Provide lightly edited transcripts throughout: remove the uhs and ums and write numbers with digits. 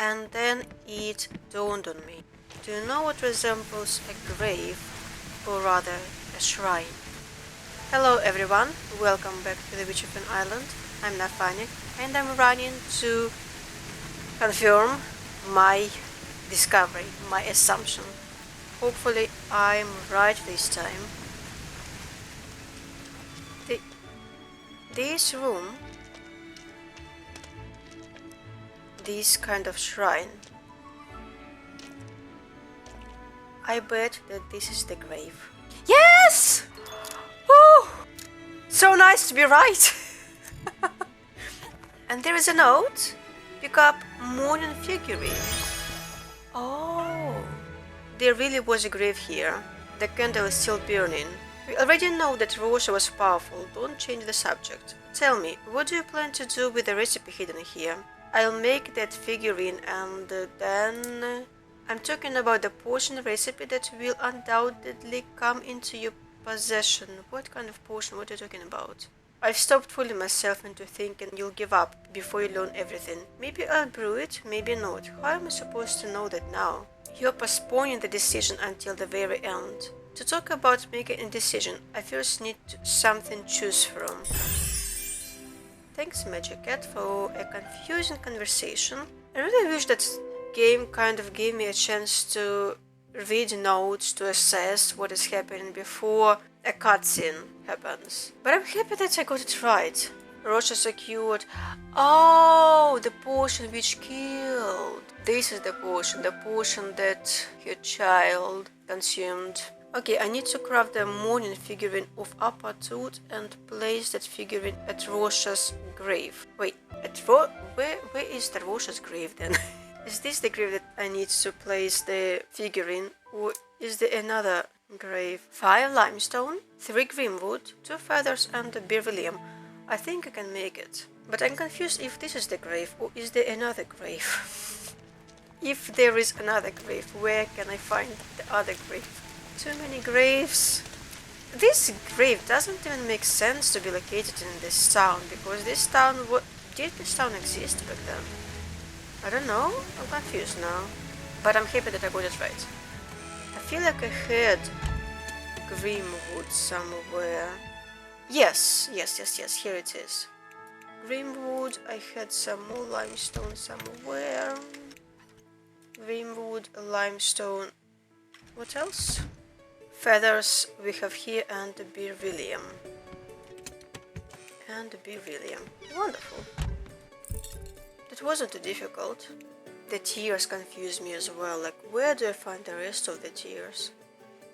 and then it dawned on me. Do you know what resembles a grave, or rather a shrine? Hello everyone, welcome back to the Witch of an Island. I'm Nafanic, and I'm running to confirm my discovery, my assumption. Hopefully I'm right this time. This room, this kind of shrine, I bet that this is the grave. Yes! Woo! So nice to be right! And there is a note. Pick up mourning figurine. Oh, there really was a grave here. The candle is still burning. We already know that Rosha was powerful. Don't change the subject. Tell me, what do you plan to do with the recipe hidden here? I'll make that figurine and then... I'm talking about the potion recipe that will undoubtedly come into your possession. What kind of potion? What are you talking about? I've stopped fooling myself into thinking you'll give up before you learn everything. Maybe I'll brew it, maybe not. How am I supposed to know that now? You're postponing the decision until the very end. To talk about making a decision, I first need something to choose from. Thanks, Magic Cat, for a confusing conversation. I really wish that game kind of gave me a chance to read notes to assess what is happening before a cutscene happens. But I'm happy that I got it right. Rosha secured. Oh, the potion which killed. This is the potion that her child consumed. Okay, I need to craft the mourning figurine of Ottertown and place that figurine at Rosha's grave. Wait, where is the Rosha's grave then? Is this the grave that I need to place the figurine, or is there another grave? 5 limestone, 3 greenwood, 2 feathers and a beryllium. I think I can make it. But I'm confused if this is the grave or is there another grave. If there is another grave, where can I find the other grave? Too many graves. This grave doesn't even make sense to be located in this town, because this town... Did this town exist back then? I don't know, I'm confused now. But I'm happy that I got it right. I feel like I had Greenwood somewhere. Yes, here it is. Greenwood, I had some more limestone somewhere. Greenwood, limestone. What else? Feathers we have here, and the beryllium. Wonderful. It wasn't too difficult. The tears confused me as well, like where do I find the rest of the tears?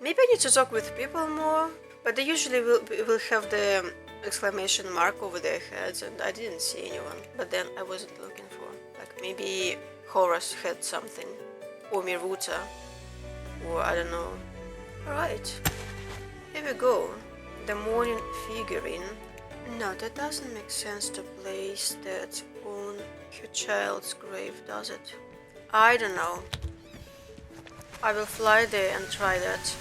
Maybe I need to talk with people more, but they usually will have the exclamation mark over their heads, and I didn't see anyone, but then I wasn't looking for. Like maybe Horace had something, or Miruta, or I don't know. Alright, here we go. The mourning figurine. No, that doesn't make sense to place that on her child's grave, does it? I don't know. I will fly there and try that.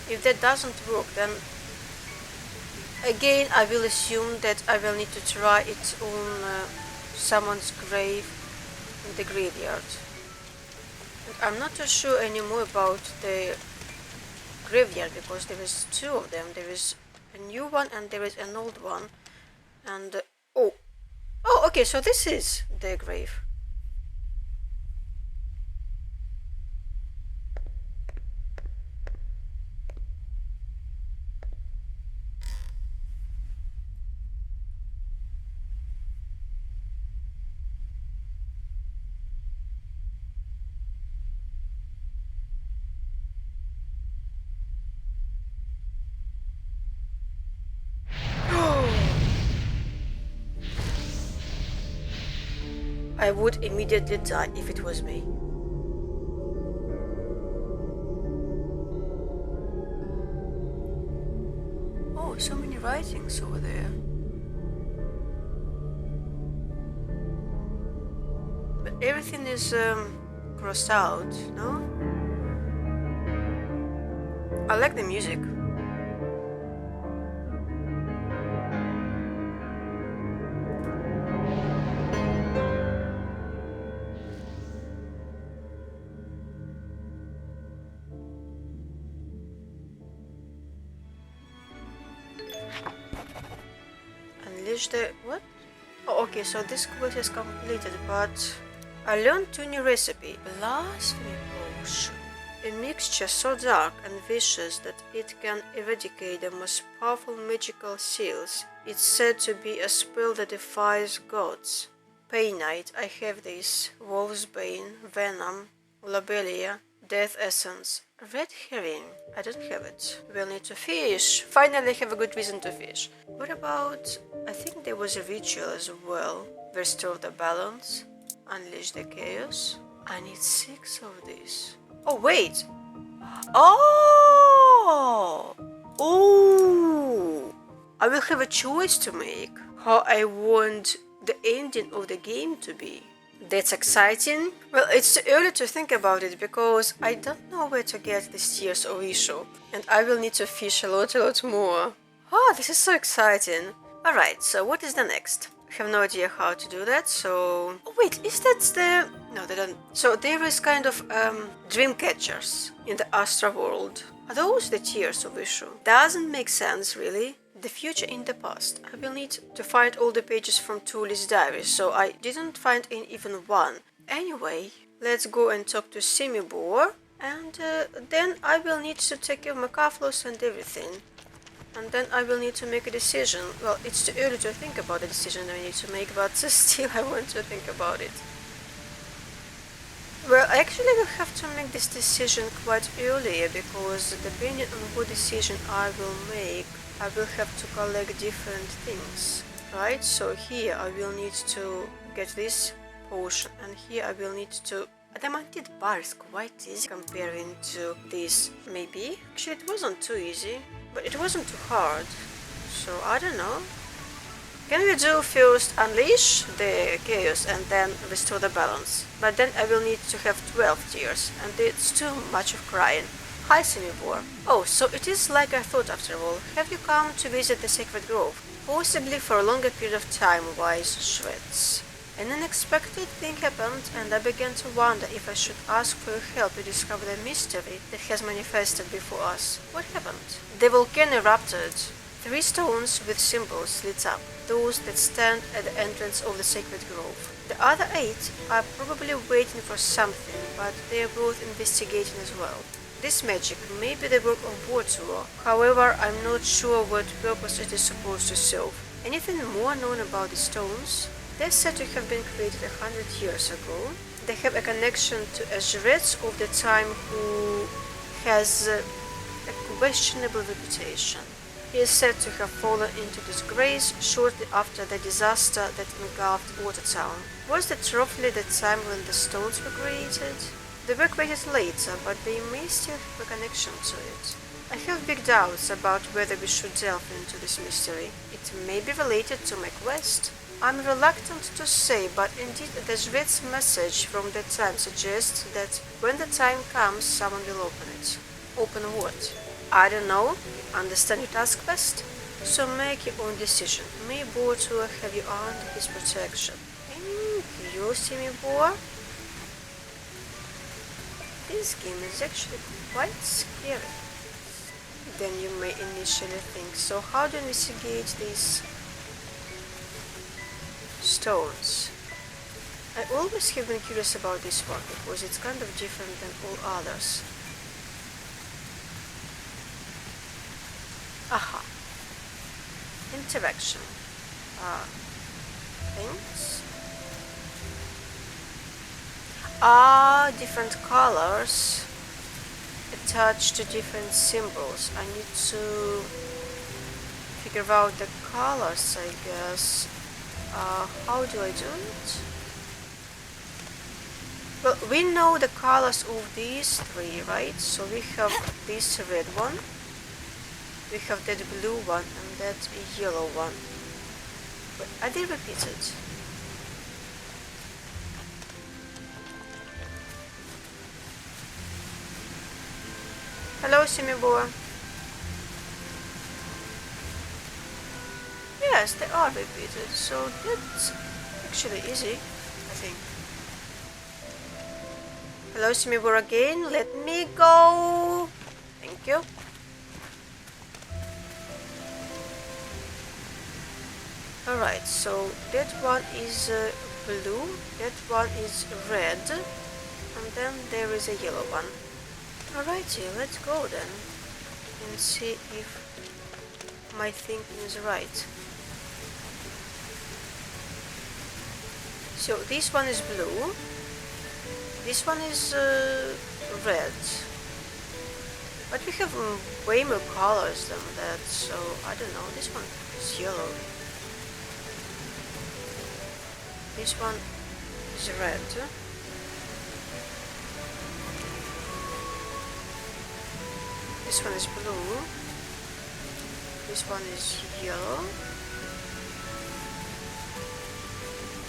If that doesn't work, then again I will assume that I will need to try it on someone's grave in the graveyard. And I'm not too sure anymore about the graveyard, because there is 2 of them. There is a new one and there is an old one. And oh, okay, so this is the grave. I would immediately die if it was me. Oh, so many writings over there. But everything is crossed out, no? I like the music. unleash the... what? Oh, okay, so this quest is completed, but I learned 2 new recipe. Blasphemy potion. A mixture so dark and vicious that it can eradicate the most powerful magical seals. It's said to be a spell that defies gods. Painite, I have this. Wolf's Bane, Venom, Lobelia, Death Essence. Red Herring, I don't have it. We'll need to fish. Finally, I have a good reason to fish. What about... I think there was a ritual as well. Restore the balance. Unleash the chaos. I need 6 of these. Oh, wait! Oh! Oh! I will have a choice to make how I want the ending of the game to be. That's exciting. Well, it's too early to think about it because I don't know where to get these tears of issue, and I will need to fish a lot more. Oh, this is so exciting. Alright, so what is the next? I have no idea how to do that, so... Oh, wait, is that the... No, they don't... So there is kind of dream catchers in the Astra world. Are those the tears of issue? Doesn't make sense, really. The future in the past. I will need to find all the pages from Tully's diary, so I didn't find even one. Anyway, let's go and talk to Semibor, and then I will need to take care of my Macaflos and everything. And then I will need to make a decision. Well, it's too early to think about the decision I need to make, but still I want to think about it. Well, I actually will have to make this decision quite earlier, because depending on what decision I will make, I will have to collect different things, right? So here I will need to get this potion, and here I will need to... Adamantite bar is quite easy comparing to this, maybe? Actually, it wasn't too easy, but it wasn't too hard, so I don't know. Can we do first unleash the chaos and then restore the balance? But then I will need to have 12 tears, and it's too much of crying. Hi, Semibor. Oh, so it is like I thought after all. Have you come to visit the Sacred Grove? Possibly for a longer period of time, wise Shreds. An unexpected thing happened, and I began to wonder if I should ask for your help to discover the mystery that has manifested before us. What happened? The volcano erupted. 3 stones with symbols lit up, those that stand at the entrance of the Sacred Grove. The other 8 are probably waiting for something, but they are both investigating as well. This magic may be the work of Vortur, however, I'm not sure what purpose it is supposed to serve. Anything more known about the stones? They're said to have been created 100 years ago. They have a connection to a Jrets of the time who has a questionable reputation. He is said to have fallen into disgrace shortly after the disaster that engulfed Ottertown. Was that roughly the time when the stones were created? They were created later, but they may still have a connection to it. I have big doubts about whether we should delve into this mystery. It may be related to my quest. I'm reluctant to say, but indeed the Jret's message from that time suggests that when the time comes, someone will open it. Open what? I don't know. Understand your task best? So make your own decision. May Vortur have you under his protection. Thank you, Semibor. This game is actually quite scary than you may initially think. So how to investigate these stones? I always have been curious about this one because it's kind of different than all others. Aha. Interaction. Things. Different colors attached to different symbols. I need to figure out the colors, I guess. How do I do it? Well, we know the colors of these 3, right? So we have this red one, we have that blue one, and that yellow one. But are they repeated? Hello, Semibor. Yes, they are repeated, so that's actually easy, I think. Hello, Semibor again. Let me go. Thank you. Alright, so that one is blue, that one is red, and then there is a yellow one. Alrighty, let's go then and see if my thinking is right. So this one is blue, this one is red, but we have way more colors than that, so I don't know, this one is yellow, this one is red, this one is blue, this one is yellow,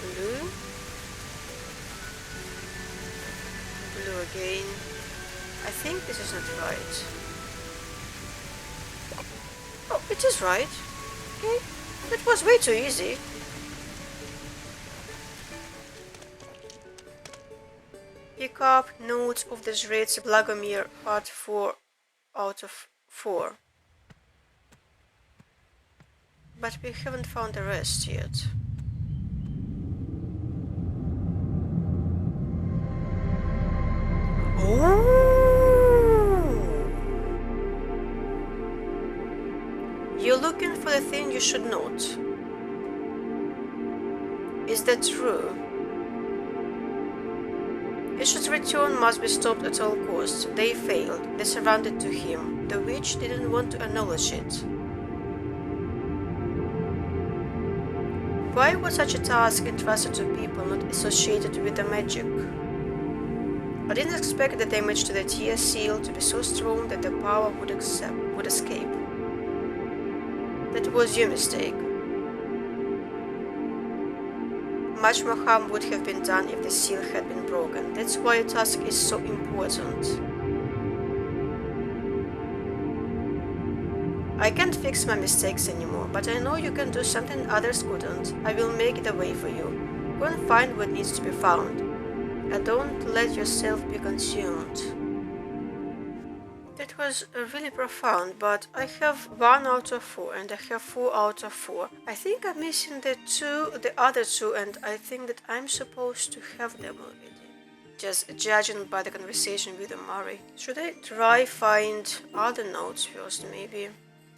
blue, blue again. I think this is not right. Oh, it is right. Okay, that was way too easy. Pick up notes of the Zrets Blagomir, part 4 out of 4. But we haven't found the rest yet. Oh! You're looking for the thing you should note. Is that true? Ish's return must be stopped at all costs. They failed. They surrendered to him. The witch didn't want to acknowledge it. Why was such a task entrusted to people not associated with the magic? I didn't expect the damage to the tear seal to be so strong that the power would escape. That was your mistake. Much more harm would have been done if the seal had been broken. That's why your task is so important. I can't fix my mistakes anymore, but I know you can do something others couldn't. I will make it a way for you. Go and find what needs to be found. And don't let yourself be consumed. That was really profound, but I have 1 out of 4 and I have 4 out of 4. I think I'm missing the other two, and I think that I'm supposed to have them already. Just judging by the conversation with Omari. Should I try find other notes first maybe,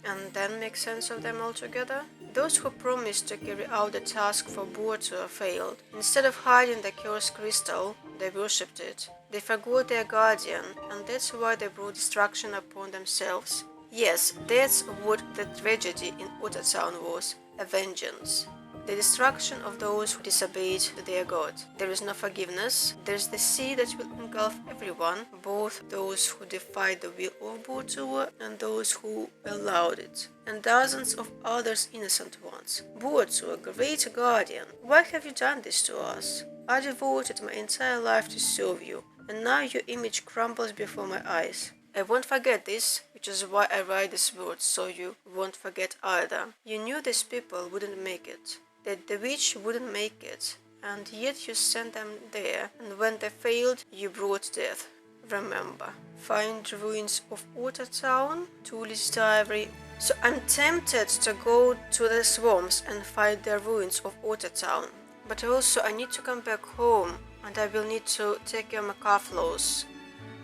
and then make sense of them all together? Those who promised to carry out the task for Buotua failed. Instead of hiding the cursed crystal, they worshipped it. They forgot their guardian, and that's why they brought destruction upon themselves. Yes, that's what the tragedy in Ottertown was, a vengeance. The destruction of those who disobeyed their god. There is no forgiveness. There is the sea that will engulf everyone, both those who defied the will of Buotua and those who allowed it, and dozens of others innocent ones. Buotua, great guardian, why have you done this to us? I devoted my entire life to serve you, and now your image crumbles before my eyes. I won't forget this, which is why I write these words, so you won't forget either. You knew these people wouldn't make it, that the witch wouldn't make it, and yet you sent them there, and when they failed, you brought death. Remember. Find ruins of Ottertown, Tully's diary. So I'm tempted to go to the swamps and find the ruins of Ottertown. But also I need to come back home, and I will need to take care of my calf-lows.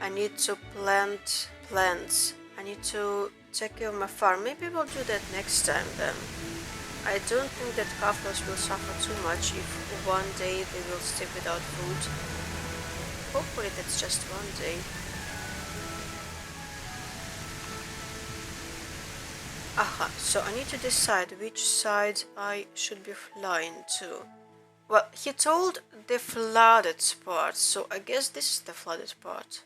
I need to plant plants. I need to take care of my farm. Maybe we'll do that next time then. I don't think that calf-lows will suffer too much if one day they will stay without food. Hopefully that's just one day. Aha, so I need to decide which side I should be flying to. Well, he told the flooded part, so I guess this is the flooded part.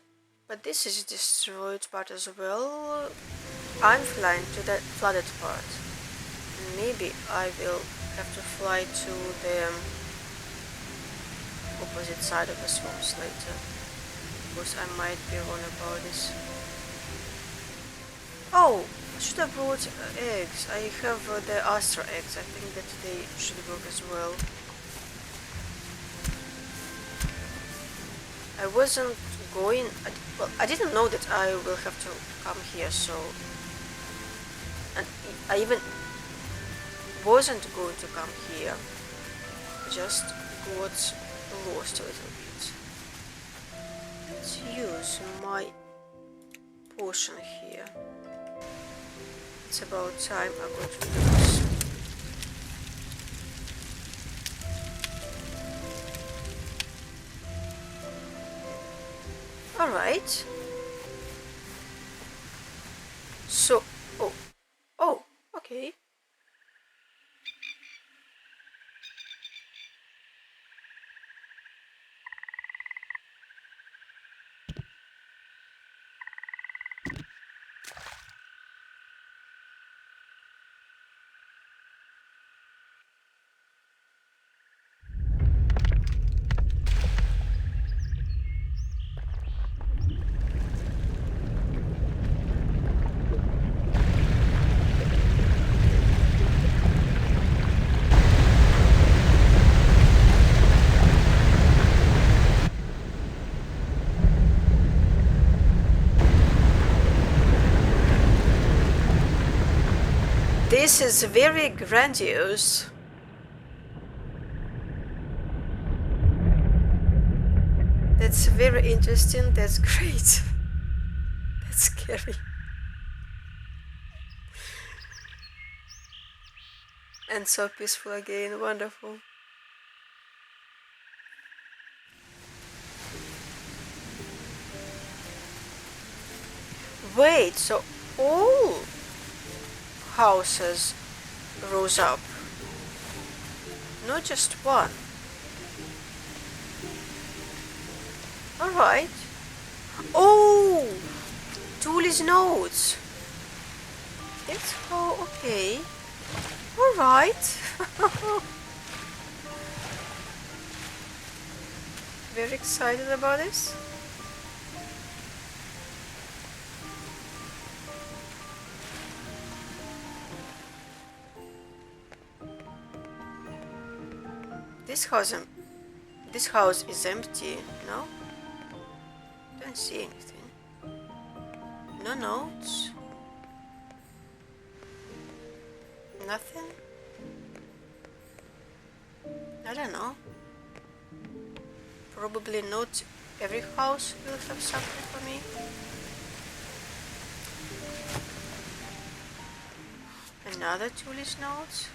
But this is destroyed part as well. I'm flying to the flooded part. Maybe I will have to fly to the opposite side of the swamps later, because I might be wrong about this. Oh, I should have brought eggs. I have the Astra eggs. I think that they should work as well. I wasn't going... I didn't know that I will have to come here, so... And I even... wasn't going to come here. Just got lost a little bit. Let's use my potion here. It's about time I got rid of this. Alright. So, oh, okay. This is very grandiose. That's very interesting, that's great. That's scary. And so peaceful again, wonderful. Wait, so all houses rose up, not just one. Alright. Oh! Tully's notes. That's how, okay. Alright. Very excited about this. This house is empty, no? Don't see anything. No notes. Nothing? I don't know. Probably not every house will have something for me. Another Tully's notes.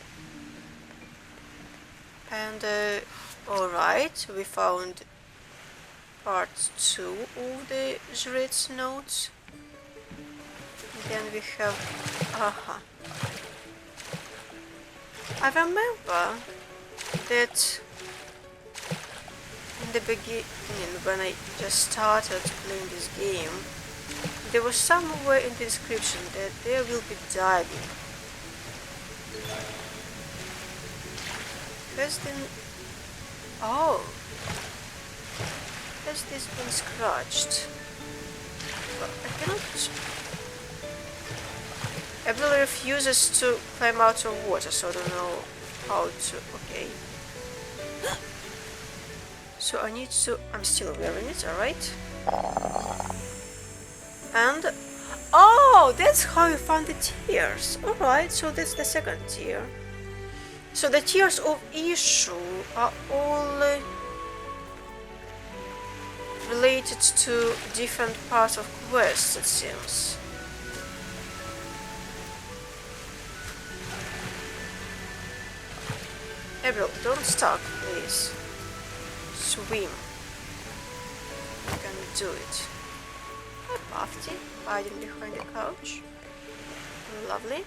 And alright, we found part 2 of the Jret's notes. Then we have I remember that in the beginning, when I just started playing this game, there was somewhere in the description that there will be diving. Has this been scratched? But I cannot. Abrill refuses to climb out of water, so I don't know how to. Okay. So I need to. I'm still wearing it, alright? And. Oh, that's how you found the tears. Alright, so that's the second tear. So the tears of issue are all related to different parts of quests, it seems. Abrill, don't stuck, please. Swim. You can do it. Hi, Puffy, hiding behind the couch. Lovely.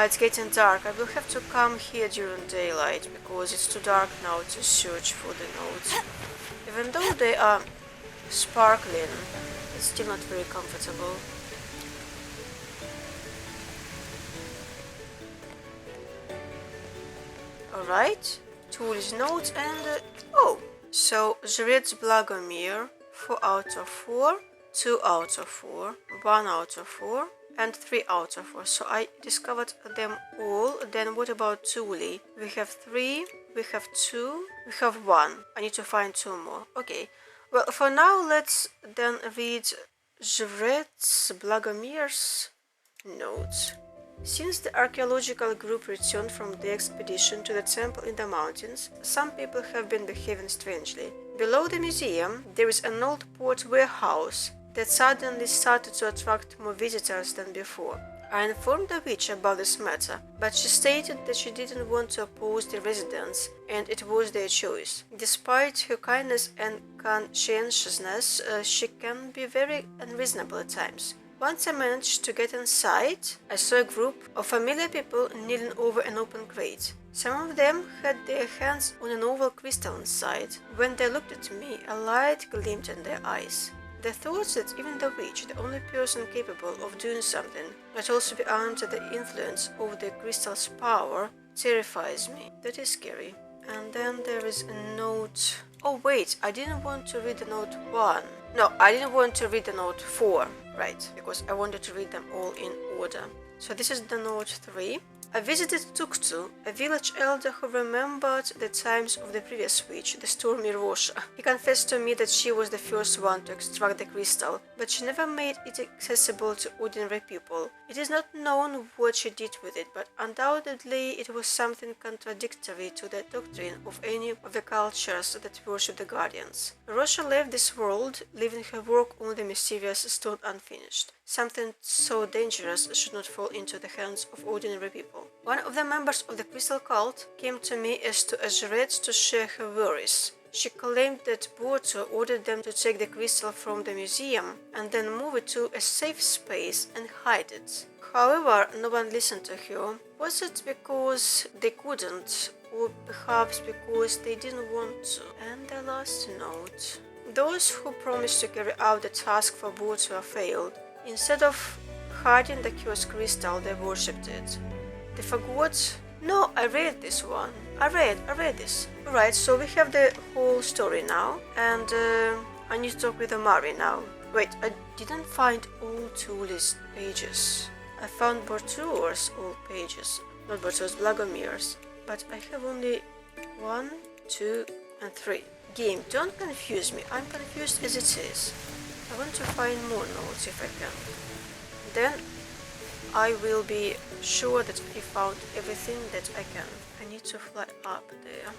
It's getting dark. I will have to come here during daylight because it's too dark now to search for the notes. Even though they are sparkling, it's still not very comfortable. Alright, Tully's notes and... oh! So, Jret's Blagomir, 4 out of 4. 2 out of 4, 1 out of 4, and 3 out of 4. So I discovered them all. Then what about Tuli? We have 3, we have 2, we have 1. I need to find 2 more. Okay. Well, for now, let's then read Jret's Blagomir's notes. Since the archaeological group returned from the expedition to the temple in the mountains, some people have been behaving strangely. Below the museum, there is an old port warehouse that suddenly started to attract more visitors than before. I informed the witch about this matter, but she stated that she didn't want to oppose the residents, and it was their choice. Despite her kindness and conscientiousness, she can be very unreasonable at times. Once I managed to get inside, I saw a group of familiar people kneeling over an open crate. Some of them had their hands on an oval crystal inside. When they looked at me, a light gleamed in their eyes. The thought that even the witch, the only person capable of doing something, might also be under the influence of the crystal's power, terrifies me. That is scary. And then there is a note. Oh wait, I didn't want to read the note 1. No, I didn't want to read the note 4, right, because I wanted to read them all in order. So this is the note 3. I visited Tuktu, a village elder who remembered the times of the previous witch, the stormy Rosha. He confessed to me that she was the first one to extract the crystal, but she never made it accessible to ordinary people. It is not known what she did with it, but undoubtedly it was something contradictory to the doctrine of any of the cultures that worship the guardians. Rosha left this world, leaving her work on the mysterious stone unfinished. Something so dangerous should not fall into the hands of ordinary people. One of the members of the crystal cult came to me as to Ajret to share her worries. She claimed that Borto ordered them to take the crystal from the museum and then move it to a safe space and hide it. However, no one listened to her. Was it because they couldn't, or perhaps because they didn't want to? And the last note. Those who promised to carry out the task for Borto failed. Instead of hiding the cursed crystal, they worshipped it. They forgot. No, I read this one. I read this. Alright, so we have the whole story now, and I need to talk with Omari now. Wait, I didn't find all Tuli's pages. I found Bortuor's old pages, not Bortuor's, Blagomir's, but I have only 1, 2, and 3. Game, don't confuse me. I'm confused as it is. I want to find more notes if I can. Then I will be sure that I found everything that I can. I need to fly up there.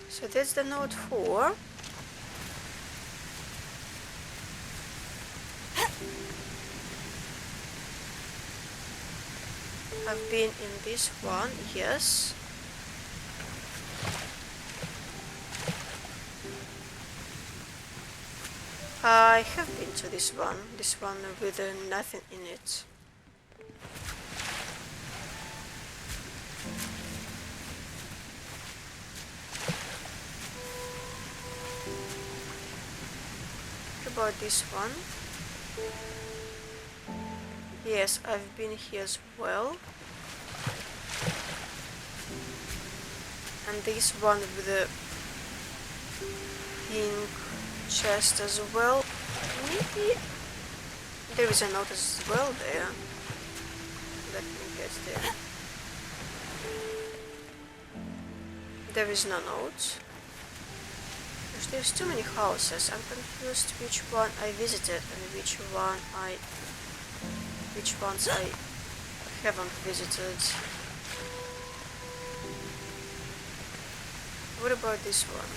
So that's the note 4. I've been in this one, yes. I have been to this one with nothing in it. What about this one? Yes, I've been here as well. And this one with the pink chest as well. Maybe there is a note as well there. Let me get there. There is no note. There's too many houses. I'm confused which one I visited and which ones I haven't visited. What about this one?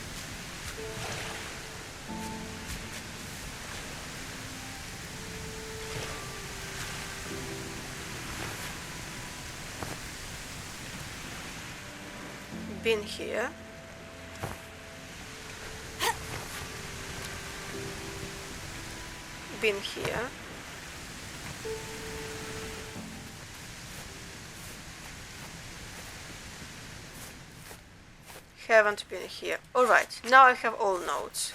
Been here. Been here. Haven't been here. Alright, now I have all notes.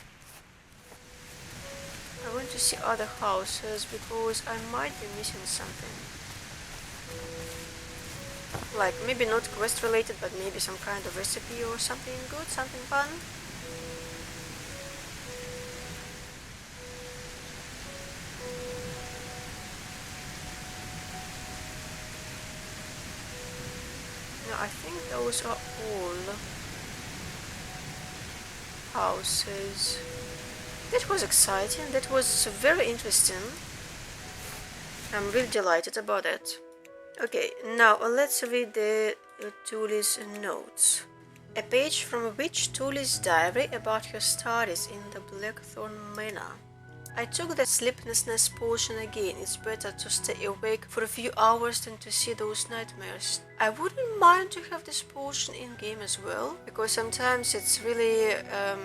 I want to see other houses because I might be missing something. Like, maybe not quest related, but maybe some kind of recipe or something good, something fun. No, I think those are all houses. That was exciting, that was very interesting. I'm really delighted about it. Okay, now let's read the Tuli's notes. A page from Witch Tuli's diary about her studies in the Blackthorn Manor. I took the sleeplessness potion again. It's better to stay awake for a few hours than to see those nightmares. I wouldn't mind to have this potion in-game as well, because sometimes it's really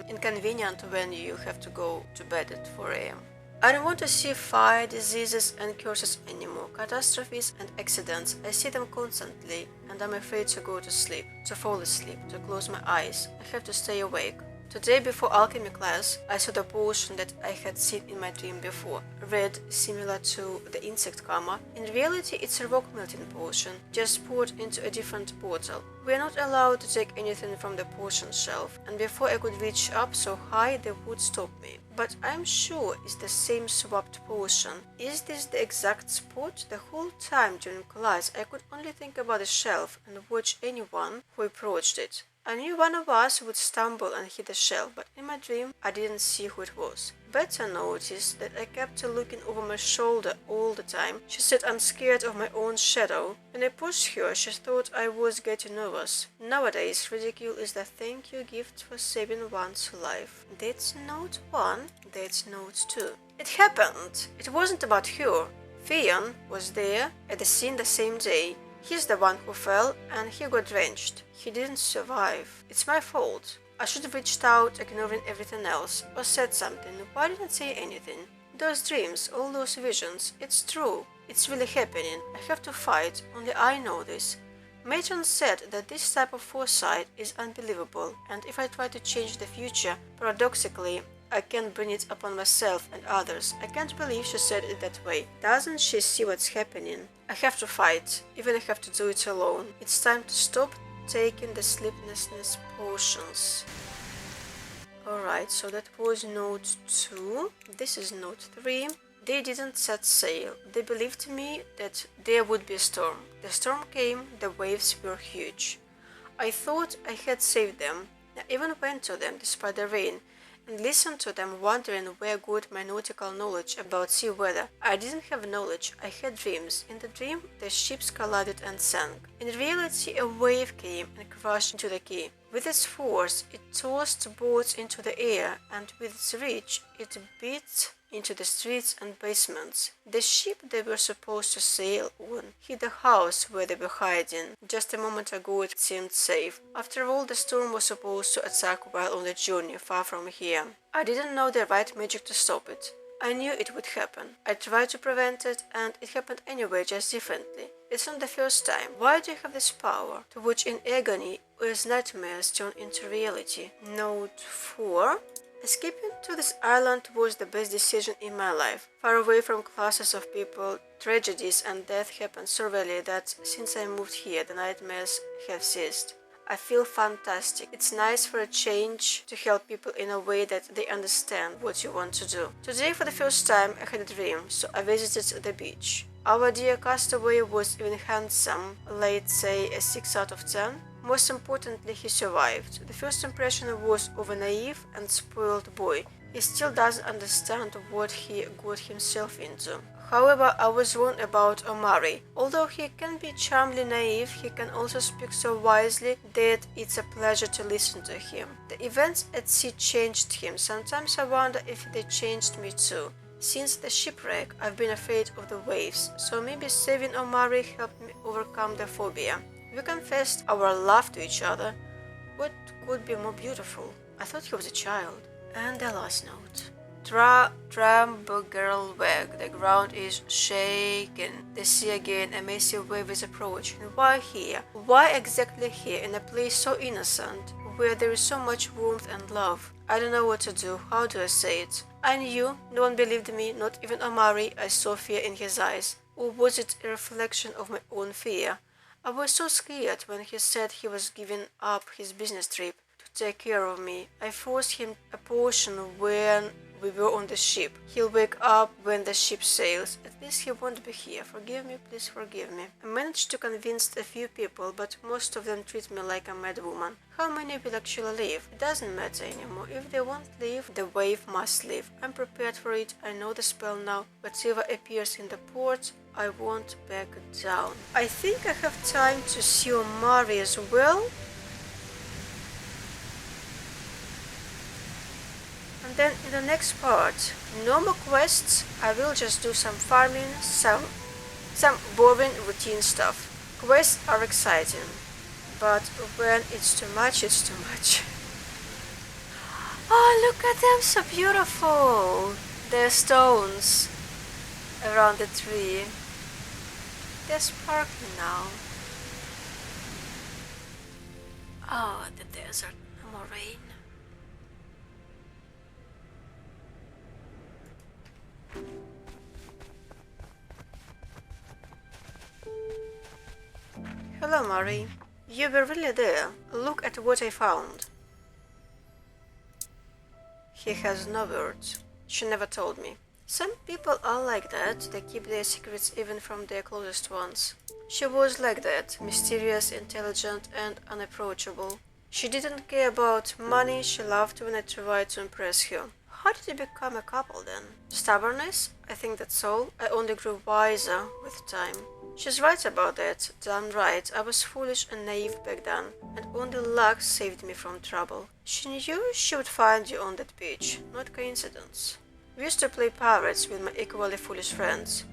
inconvenient when you have to go to bed at 4 a.m. I don't want to see fire, diseases and curses anymore, catastrophes and accidents. I see them constantly, and I'm afraid to go to sleep, to fall asleep, to close my eyes. I have to stay awake. Today before alchemy class, I saw the potion that I had seen in my dream before, red, similar to the insect karma. In reality, it's a rock melting potion, just poured into a different bottle. We are not allowed to take anything from the potion shelf, and before I could reach up so high, they would stop me. But I'm sure it's the same swapped potion. Is this the exact spot? The whole time during class, I could only think about the shelf and watch anyone who approached it. I knew one of us would stumble and hit the shelf, but in my dream I didn't see who it was. Beta noticed that I kept looking over my shoulder all the time. She said I'm scared of my own shadow. When I pushed her, she thought I was getting nervous. Nowadays, ridicule is the thank you gift for saving one's life. That's note 1, that's note 2. It happened. It wasn't about her. Fern was there at the scene the same day. He's the one who fell and he got drenched. He didn't survive. It's my fault. I should have reached out, ignoring everything else, or said something. Why didn't I say anything? Those dreams, all those visions, it's true. It's really happening. I have to fight, only I know this. Matron said that this type of foresight is unbelievable, and if I try to change the future, paradoxically, I can't bring it upon myself and others. I can't believe she said it that way. Doesn't she see what's happening? I have to fight, even if I have to do it alone. It's time to stop taking the sleeplessness potions. Alright, so that was note 2. This is note 3. They didn't set sail. They believed me that there would be a storm. The storm came, the waves were huge. I thought I had saved them. I even went to them despite the rain, and listened to them wondering where got my nautical knowledge about sea weather. I didn't have knowledge, I had dreams. In the dream, the ships collided and sank. In reality, a wave came and crashed into the quay. With its force, it tossed boats into the air, and with its reach, it beat into the streets and basements. The ship they were supposed to sail on hit the house where they were hiding. Just a moment ago it seemed safe. After all, the storm was supposed to attack while on the journey far from here. I didn't know the right magic to stop it. I knew it would happen. I tried to prevent it, and it happened anyway, just differently. It's not the first time. Why do you have this power? To watch in agony as nightmares turn into reality. Note 4. Escaping to this island was the best decision in my life. Far away from classes of people, tragedies and death happened so rarely that since I moved here, the nightmares have ceased. I feel fantastic. It's nice for a change to help people in a way that they understand what you want to do. Today, for the first time, I had a dream, so I visited the beach. Our dear castaway was even handsome, let's say a 6 out of 10. Most importantly, he survived. The first impression was of a naive and spoiled boy. He still doesn't understand what he got himself into. However, I was wrong about Omari. Although he can be charmingly naive, he can also speak so wisely that it's a pleasure to listen to him. The events at sea changed him. Sometimes I wonder if they changed me too. Since the shipwreck, I've been afraid of the waves, so maybe saving Omari helped me overcome the phobia. We confessed our love to each other. What could be more beautiful? I thought he was a child. And the last note. Girl wag. The ground is shaking. The sea again, a massive wave is approaching. Why here? Why exactly here, in a place so innocent, where there is so much warmth and love? I don't know what to do. How do I say it? I knew. No one believed me, not even Omari. I saw fear in his eyes. Or was it a reflection of my own fear? I was so scared when he said he was giving up his business trip to take care of me. I forced him a portion when we were on the ship. He'll wake up when the ship sails. At least he won't be here. Forgive me, please forgive me. I managed to convince a few people, but most of them treat me like a mad woman. How many will actually leave? It doesn't matter anymore. If they won't leave, the wave must leave. I'm prepared for it. I know the spell now. Whatever appears in the port, I won't back down. I think I have time to see Omari as well. And then in the next part, no more quests. I will just do some farming, some boring routine stuff. Quests are exciting, but when it's too much, it's too much. Oh, look at them, so beautiful. They're stones around the tree. They're sparkling now. Oh, the desert, no more rain. Hello, Mari. You were really there. Look at what I found. He has no words. She never told me. Some people are like that. They keep their secrets even from their closest ones. She was like that, mysterious, intelligent, and unapproachable. She didn't care about money. She loved when I tried to impress her. How did you become a couple then? Stubbornness? I think that's all. I only grew wiser with time. She's right about that. Damn right. I was foolish and naive back then, and only luck saved me from trouble. She knew she would find you on that beach. Not coincidence. We used to play pirates with my equally foolish friends.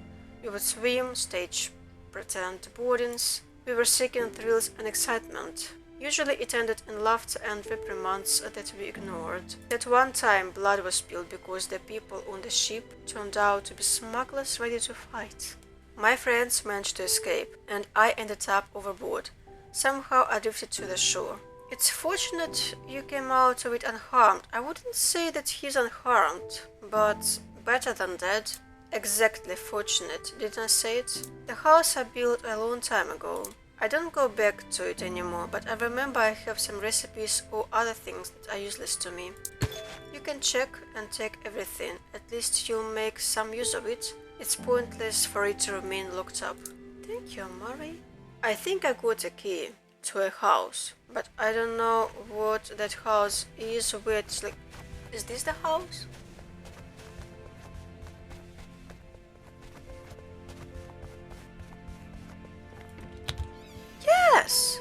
We would swim, stage pretend boardings. We were seeking thrills and excitement. Usually it ended in laughter and reprimands that we ignored. That one time blood was spilled because the people on the ship turned out to be smugglers ready to fight. My friends managed to escape, and I ended up overboard. Somehow I drifted to the shore. It's fortunate you came out of it unharmed. I wouldn't say that he's unharmed, but better than dead. Exactly, fortunate, didn't I say it? The house I built a long time ago. I don't go back to it anymore, but I remember I have some recipes or other things that are useless to me. You can check and take everything, at least you'll make some use of it. It's pointless for it to remain locked up. Thank you, Omari. I think I got a key to a house, but I don't know what that house is, where it's like... Is this the house? Yes!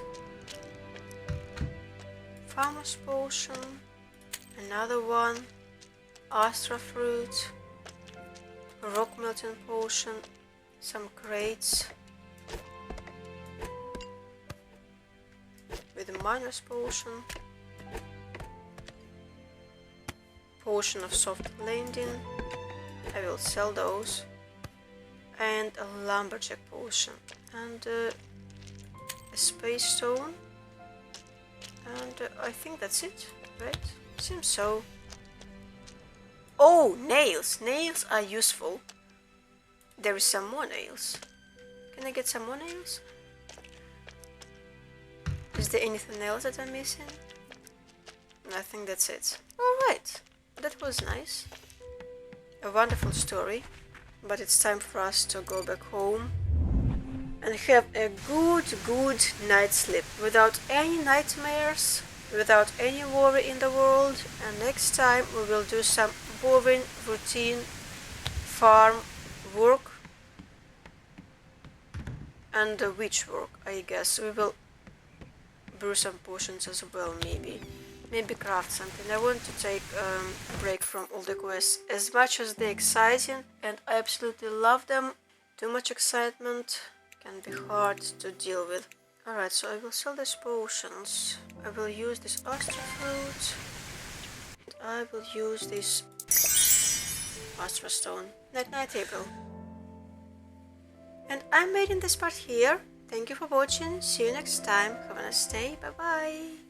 Farmer's potion, another one, astra fruit, rock melting potion, some crates with a miner's potion, potion of soft landing, I will sell those, and a lumberjack potion, and a space stone, and I think that's it, right? Seems so. Oh, nails! Nails are useful. There is some more nails. Can I get some more nails? Is there anything else that I'm missing? I think that's it. Alright, that was nice. A wonderful story, but it's time for us to go back home and have a good night's sleep without any nightmares, without any worry in the world, and next time we will do some boring routine farm work and witch work, I guess. We will brew some potions as well, maybe craft something. I want to take a break from all the quests. As much as they're exciting and I absolutely love them, too much excitement can be hard to deal with. Alright, so I will sell these potions. I will use this astra fruit. I will use this astra stone. Night night, Abrill. And I'm ending this part here. Thank you for watching. See you next time. Have a nice day. Bye bye.